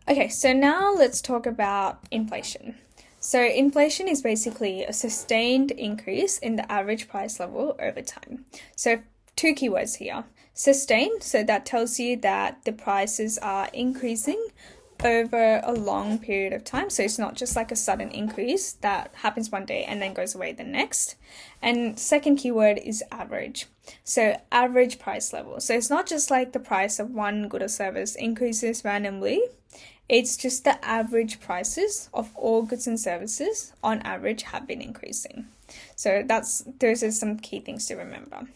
Okay, so now let's talk about inflation. So inflation is basically a sustained increase in the average price level over time. So two keywords here. Sustained, so that tells you that the prices are increasing over a long period of time. So it's not just like a sudden increase that happens one day and then goes away the next. And second keyword is average. So average price level. So it's not just like the price of one good or service increases randomly. It's just the average prices of all goods and services on average have been increasing. So those are some key things to remember.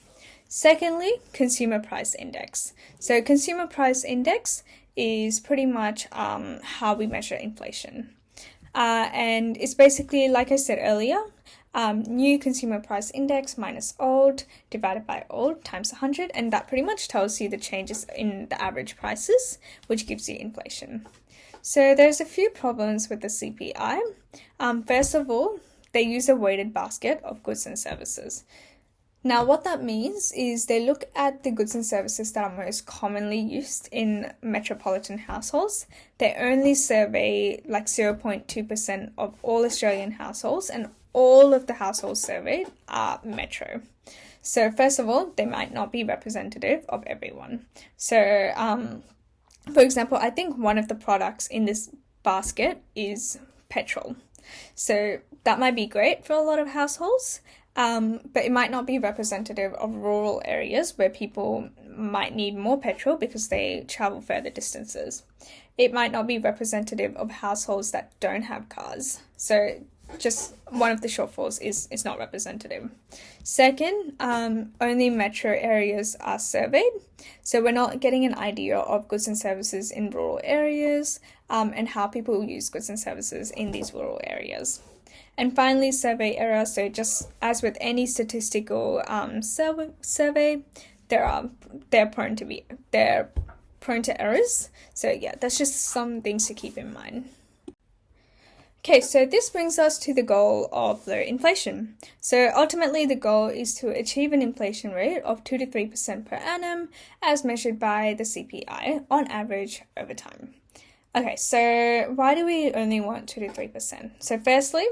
Secondly, consumer price index. So consumer price index is pretty much how we measure inflation. And it's basically, like I said earlier, new consumer price index minus old divided by old times 100, and that pretty much tells you the changes in the average prices, which gives you inflation. So there's a few problems with the CPI. First of all, they use a weighted basket of goods and services. Now, what that means is they look at the goods and services that are most commonly used in metropolitan households. They only survey like 0.2% of all Australian households, and all of the households surveyed are metro. So first of all, they might not be representative of everyone. So, for example, I think one of the products in this basket is petrol. So that might be great for a lot of households, but it might not be representative of rural areas where people might need more petrol because they travel further distances. It might not be representative of households that don't have cars. So just one of the shortfalls is it's not representative. Second, only metro areas are surveyed. So we're not getting an idea of goods and services in rural areas and how people use goods and services in these rural areas. And finally, survey error. So just as with any statistical survey, they're prone to errors. So yeah, that's just some things to keep in mind. Okay, so this brings us to the goal of low inflation. So ultimately, the goal is to achieve an inflation rate of 2 to 3% per annum as measured by the CPI on average over time. Okay, so why do we only want 2 to 3%? So firstly,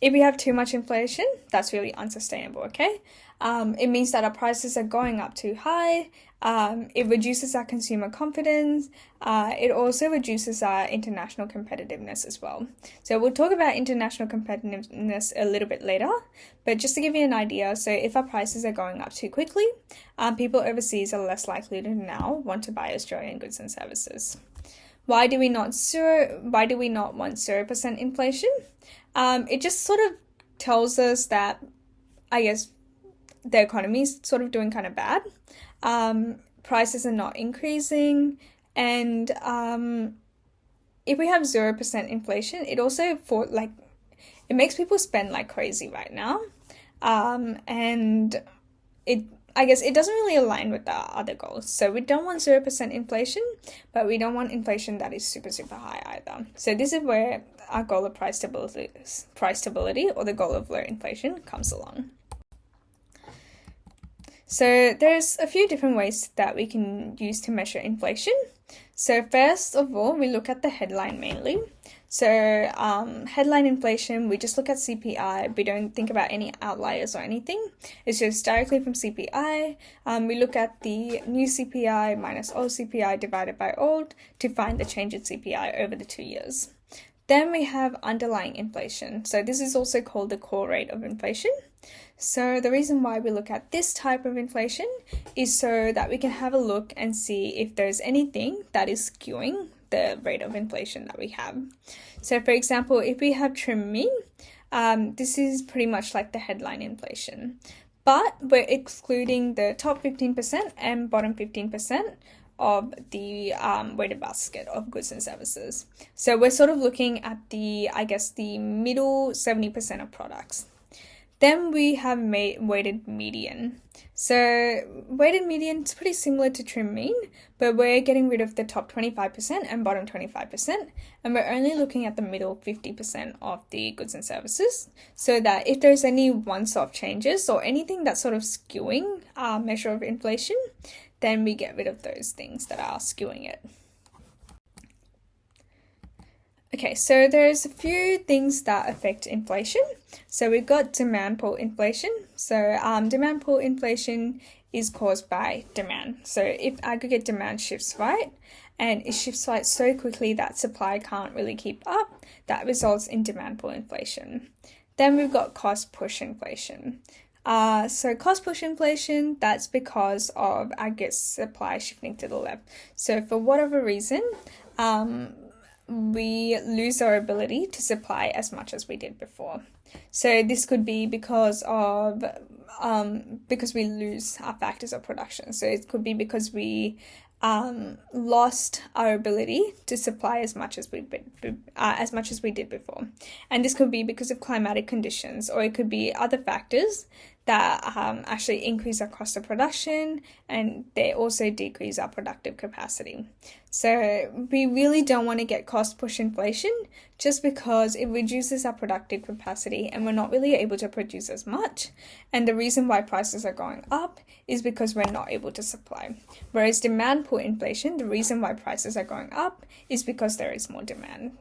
if we have too much inflation, that's really unsustainable, okay? It means that our prices are going up too high. It reduces our consumer confidence. It also reduces our international competitiveness as well. So we'll talk about international competitiveness a little bit later, but just to give you an idea, so if our prices are going up too quickly, people overseas are less likely to now want to buy Australian goods and services. Why do we not want 0% inflation? It just sort of tells us that, I guess, the economy is sort of doing kind of bad. Prices are not increasing, and if we have 0% inflation, it also it makes people spend like crazy right now, and I guess it doesn't really align with our other goals. So we don't want 0% inflation, but we don't want inflation that is super, super high either. So this is where our goal of price stability or the goal of low inflation comes along. So there's a few different ways that we can use to measure inflation. So first of all, we look at the headline mainly. So headline inflation, we just look at CPI. We don't think about any outliers or anything. It's just directly from CPI. We look at the new CPI minus old CPI divided by old to find the change in CPI over the 2 years. Then we have underlying inflation. So this is also called the core rate of inflation. So the reason why we look at this type of inflation is so that we can have a look and see if there's anything that is skewing the rate of inflation that we have. So for example, if we have trim mean, this is pretty much like the headline inflation, but we're excluding the top 15% and bottom 15% of the weighted basket of goods and services. So we're sort of looking at the middle 70% of products. Then we have weighted median. So weighted median is pretty similar to trim mean, but we're getting rid of the top 25% and bottom 25%, and we're only looking at the middle 50% of the goods and services, so that if there's any once-off changes or anything that's sort of skewing our measure of inflation, then we get rid of those things that are skewing it. Okay, so there's a few things that affect inflation. So we've got demand pull inflation. So demand pull inflation is caused by demand. So if aggregate demand shifts right, and it shifts right so quickly that supply can't really keep up, that results in demand pull inflation. Then we've got cost push inflation. So cost push inflation, that's because of aggregate supply shifting to the left. So for whatever reason, we lose our ability to supply as much as we did before. So this could be because we lose our factors of production. So it could be because we lost our ability to supply as much as we did before, and this could be because of climatic conditions, or it could be other factors that actually increase our cost of production, and they also decrease our productive capacity. So we really don't want to get cost push inflation, just because it reduces our productive capacity and we're not really able to produce as much. And the reason why prices are going up is because we're not able to supply. Whereas demand pull inflation, the reason why prices are going up is because there is more demand.